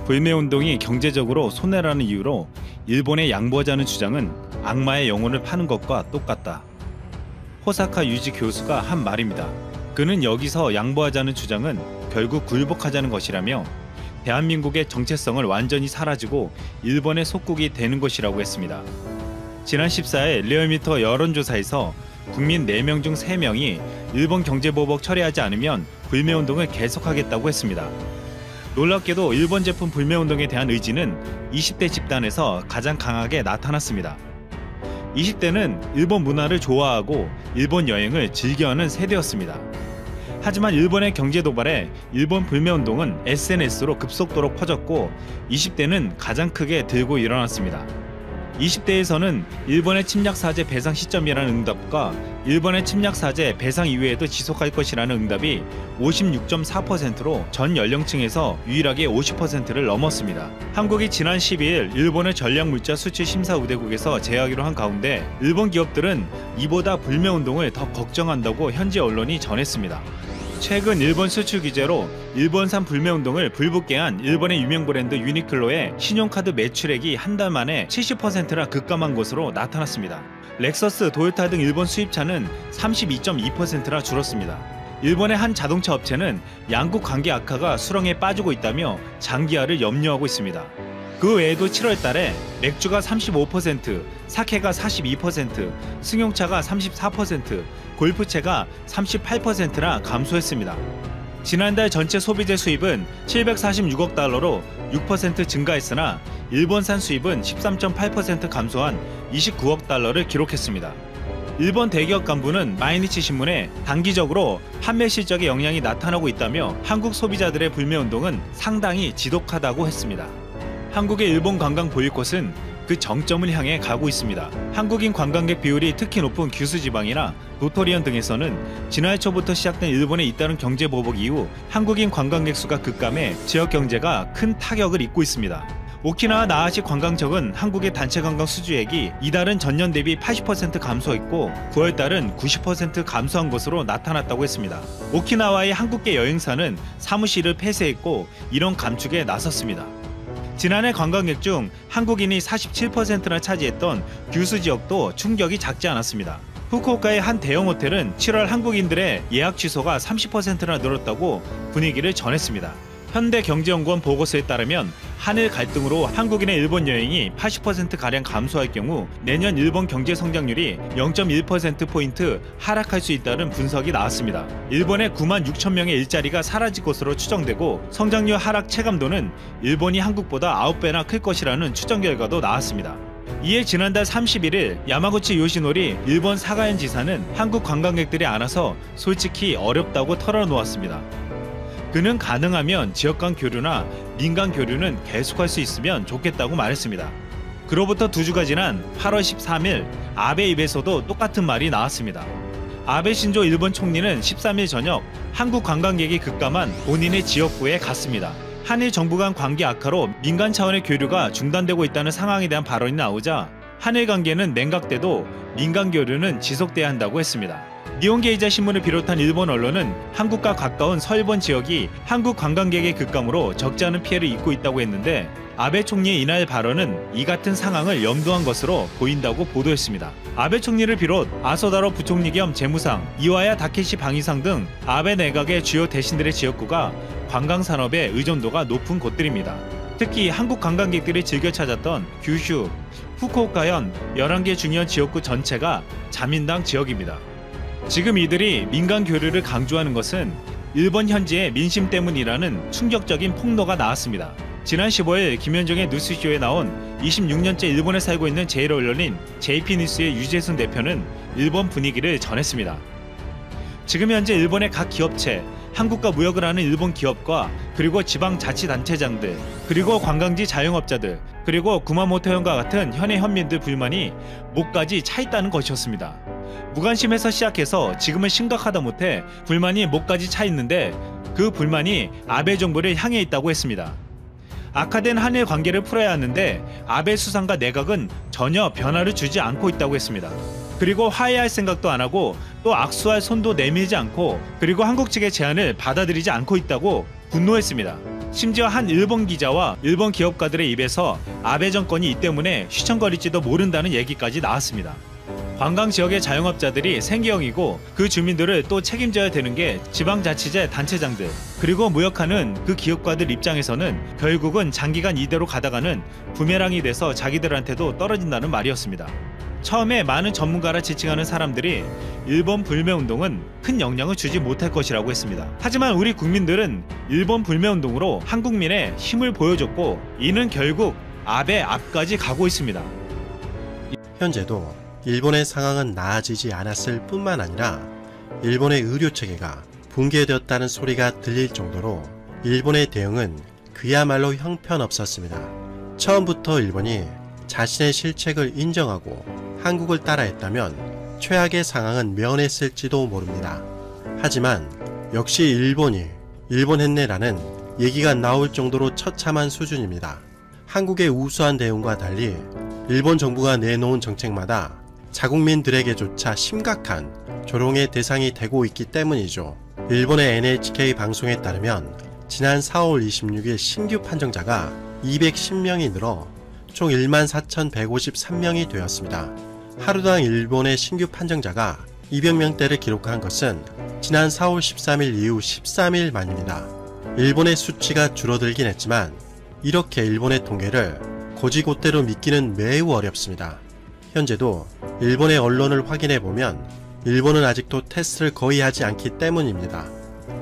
불매운동이 경제적으로 손해라는 이유로 일본에 양보하자는 주장은 악마의 영혼을 파는 것과 똑같다. 호사카 유지 교수가 한 말입니다. 그는 여기서 양보하자는 주장은 결국 굴복하자는 것이라며 대한민국의 정체성을 완전히 사라지고 일본의 속국이 되는 것이라고 했습니다. 지난 14일 리얼미터 여론조사에서 국민 4명 중 3명이 일본 경제보복 철회하지 않으면 불매운동을 계속하겠다고 했습니다. 놀랍게도 일본 제품 불매운동에 대한 의지는 20대 집단에서 가장 강하게 나타났습니다. 20대는 일본 문화를 좋아하고 일본 여행을 즐겨하는 세대였습니다. 하지만 일본의 경제 도발에 일본 불매운동은 SNS로 급속도로 퍼졌고 20대는 가장 크게 들고 일어났습니다. 20대에서는 일본의 침략사제 배상 시점이라는 응답과 일본의 침략사제 배상 이후에도 지속할 것이라는 응답이 56.4%로 전 연령층에서 유일하게 50%를 넘었습니다. 한국이 지난 12일 일본의 전략물자 수출 심사 우대국에서 제하기로 한 가운데 일본 기업들은 이보다 불매운동을 더 걱정한다고 현지 언론이 전했습니다. 최근 일본 수출 규제로 일본산 불매운동을 불붙게 한 일본의 유명 브랜드 유니클로의 신용카드 매출액이 한 달 만에 70%나 급감한 것으로 나타났습니다. 렉서스, 도요타 등 일본 수입차는 32.2%나 줄었습니다. 일본의 한 자동차 업체는 양국 관계 악화가 수렁에 빠지고 있다며 장기화를 염려하고 있습니다. 그 외에도 7월 달에 맥주가 35%, 사케가 42%, 승용차가 34%, 골프채가 38%나 감소했습니다. 지난달 전체 소비재 수입은 746억 달러로 6% 증가했으나 일본산 수입은 13.8% 감소한 29억 달러를 기록했습니다. 일본 대기업 간부는 마이니치 신문에 단기적으로 판매 실적에 영향이 나타나고 있다며 한국 소비자들의 불매운동은 상당히 지독하다고 했습니다. 한국의 일본 관광 보이콧은 그 정점을 향해 가고 있습니다. 한국인 관광객 비율이 특히 높은 규슈 지방이나 도토리현 등에서는 지난해 초부터 시작된 일본의 잇따른 경제 보복 이후 한국인 관광객 수가 급감해 지역 경제가 큰 타격을 입고 있습니다. 오키나와 나하시 관광청은 한국의 단체 관광 수주액이 이달은 전년 대비 80% 감소했고 9월달은 90% 감소한 것으로 나타났다고 했습니다. 오키나와의 한국계 여행사는 사무실을 폐쇄했고 이런 감축에 나섰습니다. 지난해 관광객 중 한국인이 47%나 차지했던 규슈 지역도 충격이 작지 않았습니다. 후쿠오카의 한 대형 호텔은 7월 한국인들의 예약 취소가 30%나 늘었다고 분위기를 전했습니다. 현대경제연구원 보고서에 따르면 한일 갈등으로 한국인의 일본 여행이 80%가량 감소할 경우 내년 일본 경제 성장률이 0.1%포인트 하락할 수 있다는 분석이 나왔습니다. 일본의 9만 6천 명의 일자리가 사라질 것으로 추정되고 성장률 하락 체감도는 일본이 한국보다 9배나 클 것이라는 추정 결과도 나왔습니다. 이에 지난달 31일 야마구치 요시노리 일본 사가현 지사는 한국 관광객들이 안 와서 솔직히 어렵다고 털어놓았습니다. 그는 가능하면 지역 간 교류나 민간 교류는 계속할 수 있으면 좋겠다고 말했습니다. 그로부터 2주가 지난 8월 13일 아베 입에서도 똑같은 말이 나왔습니다. 아베 신조 일본 총리는 13일 저녁 한국 관광객이 급감한 본인의 지역구에 갔습니다. 한일 정부 간 관계 악화로 민간 차원의 교류가 중단되고 있다는 상황에 대한 발언이 나오자 한일 관계는 냉각돼도 민간 교류는 지속돼야 한다고 했습니다. 니혼게이자 신문을 비롯한 일본 언론은 한국과 가까운 서일본 지역이 한국 관광객의 급감으로 적지 않은 피해를 입고 있다고 했는데 아베 총리의 이날 발언은 이 같은 상황을 염두한 것으로 보인다고 보도했습니다. 아베 총리를 비롯 아소다로 부총리 겸 재무상, 이와야 다케시 방위상 등 아베 내각의 주요 대신들의 지역구가 관광산업의 의존도가 높은 곳들입니다. 특히 한국 관광객들이 즐겨 찾았던 규슈, 후쿠오카현 11개 중요한 지역구 전체가 자민당 지역입니다. 지금 이들이 민간 교류를 강조하는 것은 일본 현지의 민심 때문이라는 충격적인 폭로가 나왔습니다. 지난 15일 김현정의 뉴스쇼에 나온 26년째 일본에 살고 있는 제1언론인 JP뉴스의 유재순 대표는 일본 분위기를 전했습니다. 지금 현재 일본의 각 기업체, 한국과 무역을 하는 일본 기업과 그리고 지방자치단체장들, 그리고 관광지 자영업자들, 그리고 구마모토현과 같은 현해 현민들 불만이 목까지 차 있다는 것이었습니다. 무관심에서 시작해서 지금은 심각하다 못해 불만이 목까지 차 있는데 그 불만이 아베 정부를 향해 있다고 했습니다. 악화된 한일 관계를 풀어야 하는데 아베 수상과 내각은 전혀 변화를 주지 않고 있다고 했습니다. 그리고 화해할 생각도 안 하고 또 악수할 손도 내밀지 않고 그리고 한국 측의 제안을 받아들이지 않고 있다고 분노했습니다. 심지어 한 일본 기자와 일본 기업가들의 입에서 아베 정권이 이 때문에 휘청거릴지도 모른다는 얘기까지 나왔습니다. 관광 지역의 자영업자들이 생계형이고 그 주민들을 또 책임져야 되는 게 지방자치제 단체장들, 그리고 무역하는 그 기업가들 입장에서는 결국은 장기간 이대로 가다가는 부메랑이 돼서 자기들한테도 떨어진다는 말이었습니다. 처음에 많은 전문가라 지칭하는 사람들이 일본 불매운동은 큰 영향을 주지 못할 것이라고 했습니다. 하지만 우리 국민들은 일본 불매운동으로 한국민의 힘을 보여줬고, 이는 결국 아베 앞까지 가고 있습니다. 현재도 일본의 상황은 나아지지 않았을 뿐만 아니라 일본의 의료체계가 붕괴되었다는 소리가 들릴 정도로 일본의 대응은 그야말로 형편없었습니다. 처음부터 일본이 자신의 실책을 인정하고 한국을 따라했다면 최악의 상황은 면했을지도 모릅니다. 하지만 역시 일본 했네라는 얘기가 나올 정도로 처참한 수준입니다. 한국의 우수한 대응과 달리 일본 정부가 내놓은 정책마다 자국민들에게조차 심각한 조롱의 대상이 되고 있기 때문이죠. 일본의 NHK 방송에 따르면 지난 4월 26일 신규 판정자가 210명이 늘어 총 14,153명이 되었습니다. 하루당 일본의 신규 판정자가 200명대를 기록한 것은 지난 4월 13일 이후 13일 만입니다. 일본의 수치가 줄어들긴 했지만 이렇게 일본의 통계를 곧이곧대로 믿기는 매우 어렵습니다. 현재도 일본의 언론을 확인해보면 일본은 아직도 테스트를 거의 하지 않기 때문입니다.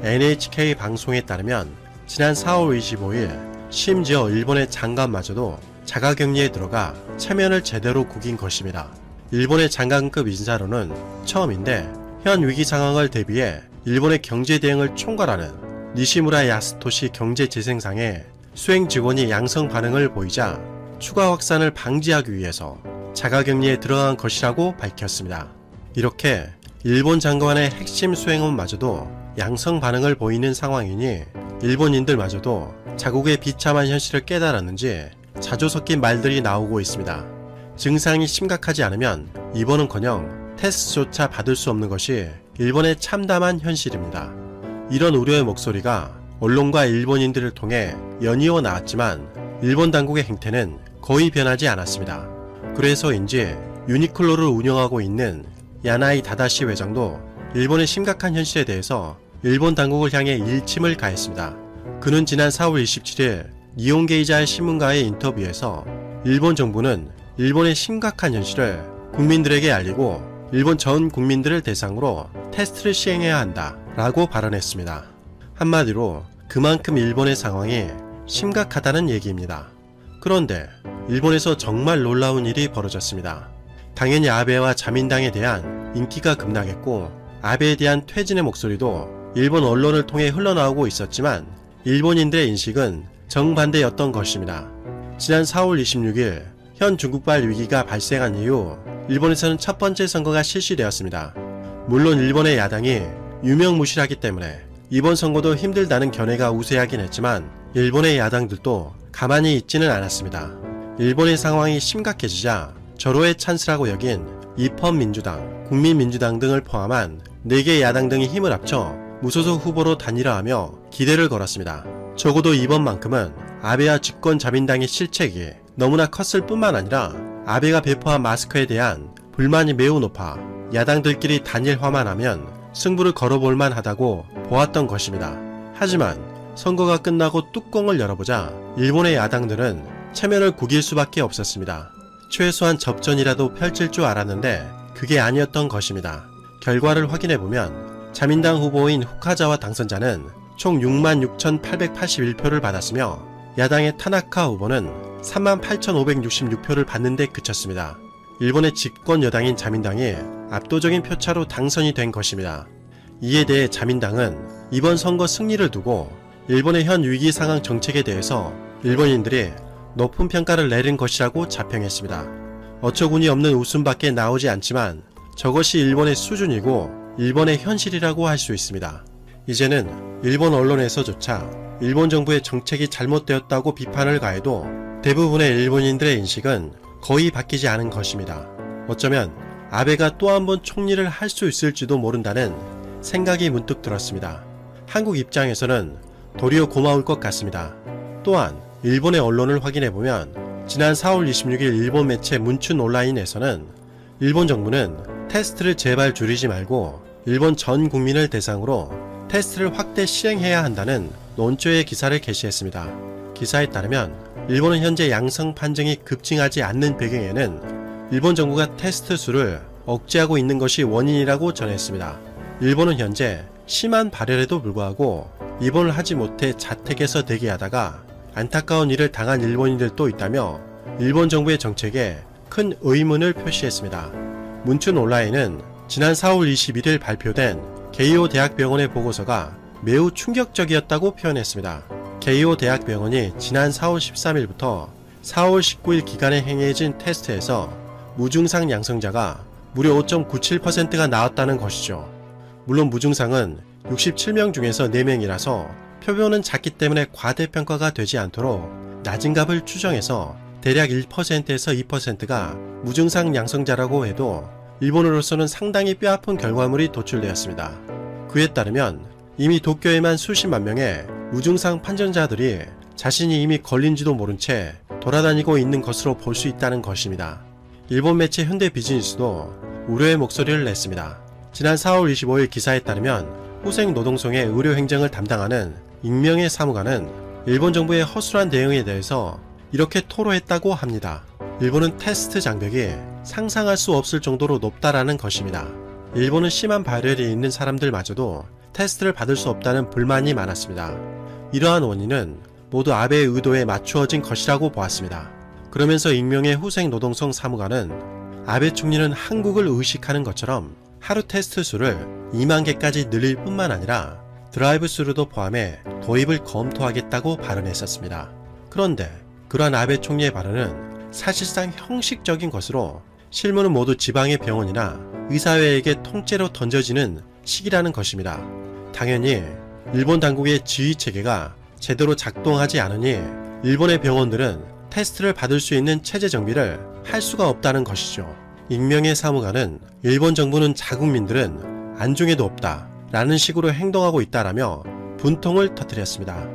NHK 방송에 따르면 지난 4월 25일 심지어 일본의 장관마저도 자가격리에 들어가 체면을 제대로 구긴 것입니다. 일본의 장관급 인사로는 처음인데 현 위기 상황을 대비해 일본의 경제 대응을 총괄하는 니시무라 야스토시 경제재생상의 수행 직원이 양성 반응을 보이자 추가 확산을 방지하기 위해서 자가격리에 들어간 것이라고 밝혔습니다. 이렇게 일본 장관의 핵심 수행원마저도 양성 반응을 보이는 상황이니 일본인들마저도 자국의 비참한 현실을 깨달았는지 자조 섞인 말들이 나오고 있습니다. 증상이 심각하지 않으면 입원은커녕 테스트조차 받을 수 없는 것이 일본의 참담한 현실입니다. 이런 우려의 목소리가 언론과 일본인들을 통해 연이어 나왔지만 일본 당국의 행태는 거의 변하지 않았습니다. 그래서인지 유니클로를 운영하고 있는 야나이 다다시 회장도 일본의 심각한 현실에 대해서 일본 당국을 향해 일침을 가했습니다. 그는 지난 4월 27일 니혼게이자의 신문과의 인터뷰에서 일본 정부는 일본의 심각한 현실을 국민들에게 알리고 일본 전 국민들을 대상으로 테스트를 시행해야 한다 라고 발언했습니다. 한마디로 그만큼 일본의 상황이 심각하다는 얘기입니다. 그런데 일본에서 정말 놀라운 일이 벌어졌습니다. 당연히 아베와 자민당에 대한 인기가 급락했고 아베에 대한 퇴진의 목소리도 일본 언론을 통해 흘러나오고 있었지만 일본인들의 인식은 정반대였던 것입니다. 지난 4월 26일 현 중국발 위기가 발생한 이후 일본에서는 첫 번째 선거가 실시되었습니다. 물론 일본의 야당이 유명무실하기 때문에 이번 선거도 힘들다는 견해가 우세하긴 했지만 일본의 야당들도 가만히 있지는 않았습니다. 일본의 상황이 심각해지자 절호의 찬스라고 여긴 입헌민주당, 국민민주당 등을 포함한 4개 야당 등이 힘을 합쳐 무소속 후보로 단일화하며 기대를 걸었습니다. 적어도 이번만큼은 아베와 집권자민당의 실책이 너무나 컸을 뿐만 아니라 아베가 배포한 마스크에 대한 불만이 매우 높아 야당들끼리 단일화만 하면 승부를 걸어볼만 하다고 보았던 것입니다. 하지만 선거가 끝나고 뚜껑을 열어보자 일본의 야당들은 체면을 구길 수밖에 없었습니다. 최소한 접전이라도 펼칠 줄 알았는데 그게 아니었던 것입니다. 결과를 확인해보면 자민당 후보인 후카자와 당선자는 총 66,881표를 받았으며 야당의 타나카 후보는 38,566표를 받는 데 그쳤습니다. 일본의 집권 여당인 자민당이 압도적인 표차로 당선이 된 것입니다. 이에 대해 자민당은 이번 선거 승리를 두고 일본의 현 위기 상황 정책에 대해서 일본인들이 높은 평가를 내린 것이라고 자평했습니다. 어처구니 없는 웃음밖에 나오지 않지만 저것이 일본의 수준이고 일본의 현실이라고 할 수 있습니다. 이제는 일본 언론에서조차 일본 정부의 정책이 잘못되었다고 비판을 가해도 대부분의 일본인들의 인식은 거의 바뀌지 않은 것입니다. 어쩌면 아베가 또 한 번 총리를 할 수 있을지도 모른다는 생각이 문득 들었습니다. 한국 입장에서는 도리어 고마울 것 같습니다. 또한 일본의 언론을 확인해보면 지난 4월 26일 일본 매체 문춘 온라인에서는 일본 정부는 테스트를 제발 줄이지 말고 일본 전 국민을 대상으로 테스트를 확대 시행해야 한다는 논조의 기사를 게시했습니다. 기사에 따르면 일본은 현재 양성 판정이 급증하지 않는 배경에는 일본 정부가 테스트 수를 억제하고 있는 것이 원인이라고 전했습니다. 일본은 현재 심한 발열에도 불구하고 입원을 하지 못해 자택에서 대기하다가 안타까운 일을 당한 일본인들도 있다며 일본 정부의 정책에 큰 의문을 표시했습니다. 문춘 온라인은 지난 4월 21일 발표된 게이오 대학병원의 보고서가 매우 충격적이었다고 표현했습니다. 게이오 대학병원이 지난 4월 13일부터 4월 19일 기간에 행해진 테스트에서 무증상 양성자가 무려 5.97%가 나왔다는 것이죠. 물론 무증상은 67명 중에서 4명이라서 표본은 작기 때문에 과대평가가 되지 않도록 낮은 값을 추정해서 대략 1%에서 2%가 무증상 양성자라고 해도 일본으로서는 상당히 뼈아픈 결과물이 도출되었습니다. 그에 따르면 이미 도쿄에만 수십만 명의 무증상 판정자들이 자신이 이미 걸린지도 모른 채 돌아다니고 있는 것으로 볼 수 있다는 것입니다. 일본 매체 현대 비즈니스도 우려의 목소리를 냈습니다. 지난 4월 25일 기사에 따르면 후생노동성의 의료행정을 담당하는 익명의 사무관은 일본 정부의 허술한 대응에 대해서 이렇게 토로했다고 합니다. 일본은 테스트 장벽이 상상할 수 없을 정도로 높다라는 것입니다. 일본은 심한 발열이 있는 사람들마저도 테스트를 받을 수 없다는 불만이 많았습니다. 이러한 원인은 모두 아베의 의도에 맞추어진 것이라고 보았습니다. 그러면서 익명의 후생노동성 사무관은 아베 총리는 한국을 의식하는 것처럼 하루 테스트 수를 2만 개까지 늘릴 뿐만 아니라 드라이브 스루도 포함해 도입을 검토하겠다고 발언했었습니다. 그런데 그러한 아베 총리의 발언은 사실상 형식적인 것으로 실무는 모두 지방의 병원이나 의사회에게 통째로 던져지는 시기라는 것입니다. 당연히 일본 당국의 지휘체계가 제대로 작동하지 않으니 일본의 병원들은 테스트를 받을 수 있는 체제 정비를 할 수가 없다는 것이죠. 익명의 사무관은 일본 정부는 자국민들은 안중에도 없다 라는 식으로 행동하고 있다라며 분통을 터뜨렸습니다.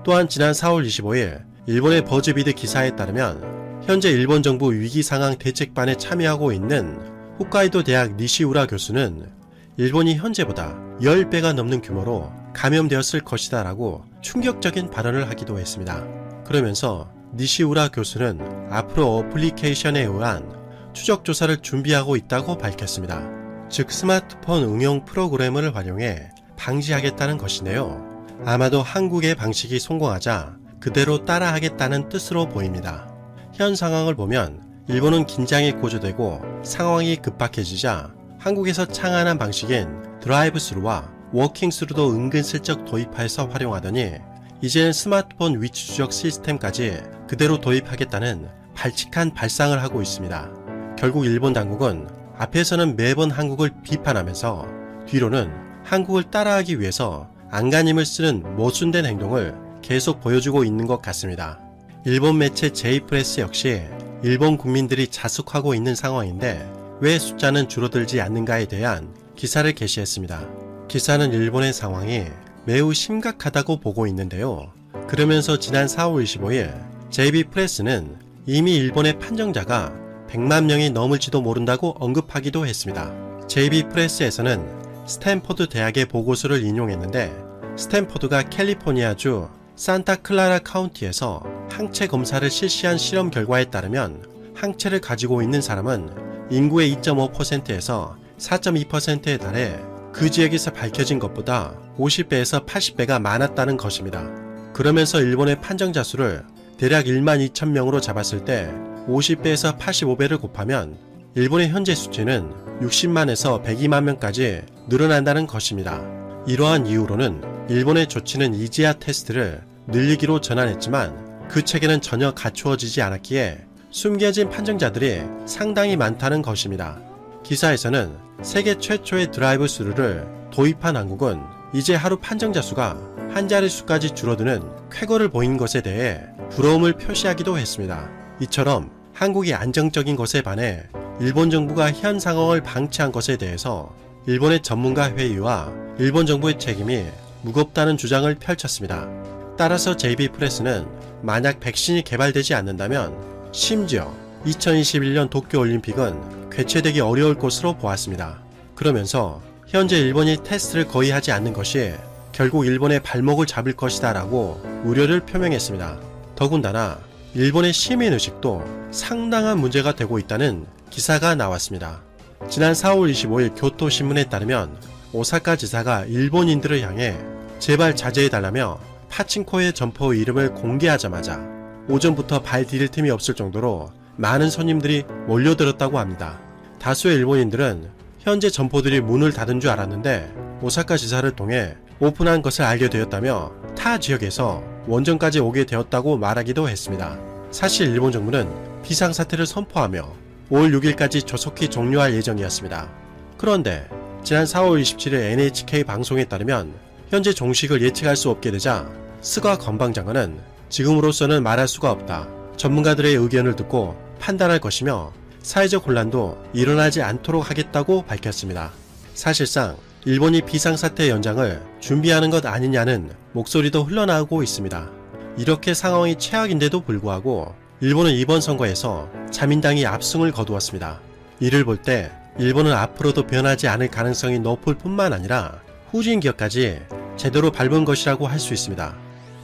또한 지난 4월 25일 일본의 버즈비드 기사에 따르면 현재 일본 정부 위기상황 대책반에 참여하고 있는 홋카이도 대학 니시우라 교수는 일본이 현재보다 10배가 넘는 규모로 감염되었을 것이다 라고 충격적인 발언을 하기도 했습니다. 그러면서 니시우라 교수는 앞으로 어플리케이션에 의한 추적조사를 준비하고 있다고 밝혔습니다. 즉 스마트폰 응용 프로그램을 활용해 방지하겠다는 것인데요. 아마도 한국의 방식이 성공하자 그대로 따라하겠다는 뜻으로 보입니다. 현 상황을 보면 일본은 긴장이 고조되고 상황이 급박해지자 한국에서 창안한 방식인 드라이브 스루와 워킹 스루도 은근슬쩍 도입해서 활용하더니 이제는 스마트폰 위치 추적 시스템까지 그대로 도입하겠다는 발칙한 발상을 하고 있습니다. 결국 일본 당국은 앞에서는 매번 한국을 비판하면서 뒤로는 한국을 따라하기 위해서 안간힘을 쓰는 모순된 행동을 계속 보여주고 있는 것 같습니다. 일본 매체 J프레스 역시 일본 국민들이 자숙하고 있는 상황인데 왜 숫자는 줄어들지 않는가에 대한 기사를 게시했습니다. 기사는 일본의 상황이 매우 심각하다고 보고 있는데요. 그러면서 지난 4월 25일 JB프레스는 이미 일본의 판정자가 100만 명이 넘을지도 모른다고 언급하기도 했습니다. JB프레스에서는 스탠퍼드 대학의 보고서를 인용했는데 스탠퍼드가 캘리포니아주 산타클라라 카운티에서 항체 검사를 실시한 실험 결과에 따르면 항체를 가지고 있는 사람은 인구의 2.5%에서 4.2%에 달해 그 지역에서 밝혀진 것보다 50배에서 80배가 많았다는 것입니다. 그러면서 일본의 판정자 수를 대략 1만 2천 명으로 잡았을 때 50배에서 85배를 곱하면 일본의 현재 수치는 60만에서 102만 명까지 늘어난다는 것입니다. 이러한 이유로는 일본의 조치는 이지아 테스트를 늘리기로 전환했지만 그 체계는 전혀 갖추어지지 않았기에 숨겨진 판정자들이 상당히 많다는 것입니다. 기사에서는 세계 최초의 드라이브 스루를 도입한 한국은 이제 하루 판정자 수가 한 자릿수까지 줄어드는 쾌거를 보인 것에 대해 부러움을 표시하기도 했습니다. 이처럼 한국이 안정적인 것에 반해 일본 정부가 현 상황을 방치한 것에 대해서 일본의 전문가 회의와 일본 정부의 책임이 무겁다는 주장을 펼쳤습니다. 따라서 JB프레스는 만약 백신이 개발되지 않는다면 심지어 2021년 도쿄올림픽은 개최되기 어려울 것으로 보았습니다. 그러면서 현재 일본이 테스트를 거의 하지 않는 것이 결국 일본의 발목을 잡을 것이다 라고 우려를 표명했습니다. 더군다나 일본의 시민의식도 상당한 문제가 되고 있다는 기사가 나왔습니다. 지난 4월 25일 교토신문에 따르면 오사카 지사가 일본인들을 향해 제발 자제해달라며 파친코의 점포의 이름을 공개하자마자 오전부터 발 디딜 틈이 없을 정도로 많은 손님들이 몰려들었다고 합니다. 다수의 일본인들은 현재 점포들이 문을 닫은 줄 알았는데 오사카 지사를 통해 오픈한 것을 알게 되었다며 타 지역에서 원전까지 오게 되었다고 말하기도 했습니다. 사실 일본 정부는 비상사태를 선포하며 5월 6일까지 조속히 종료할 예정이었습니다. 그런데 지난 4월 27일 NHK 방송에 따르면 현재 종식을 예측할 수 없게 되자 스가 관방장관은 지금으로서는 말할 수가 없다. 전문가들의 의견을 듣고 판단할 것이며 사회적 혼란도 일어나지 않도록 하겠다고 밝혔습니다. 사실상 일본이 비상사태 연장을 준비하는 것 아니냐는 목소리도 흘러나오고 있습니다. 이렇게 상황이 최악인데도 불구하고 일본은 이번 선거에서 자민당이 압승을 거두었습니다. 이를 볼 때 일본은 앞으로도 변하지 않을 가능성이 높을 뿐만 아니라 후진 기업까지 제대로 밟은 것이라고 할 수 있습니다.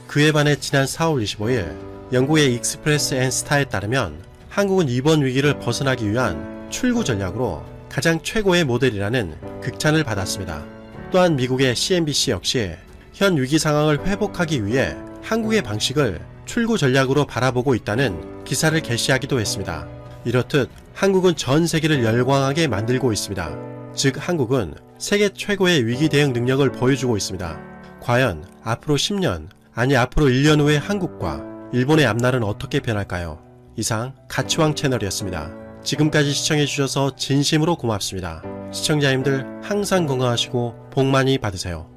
그에 반해 지난 4월 25일 영국의 익스프레스 앤 스타에 따르면 한국은 이번 위기를 벗어나기 위한 출구 전략으로 가장 최고의 모델이라는 극찬을 받았습니다. 또한 미국의 CNBC 역시 현 위기 상황을 회복하기 위해 한국의 방식을 출구 전략으로 바라보고 있다는 기사를 게시하기도 했습니다. 이렇듯 한국은 전 세계를 열광하게 만들고 있습니다. 즉 한국은 세계 최고의 위기 대응 능력을 보여주고 있습니다. 과연 앞으로 10년, 아니 앞으로 1년 후의 한국과 일본의 앞날은 어떻게 변할까요? 이상 가치왕 채널이었습니다. 지금까지 시청해주셔서 진심으로 고맙습니다. 시청자님들 항상 건강하시고 복 많이 받으세요.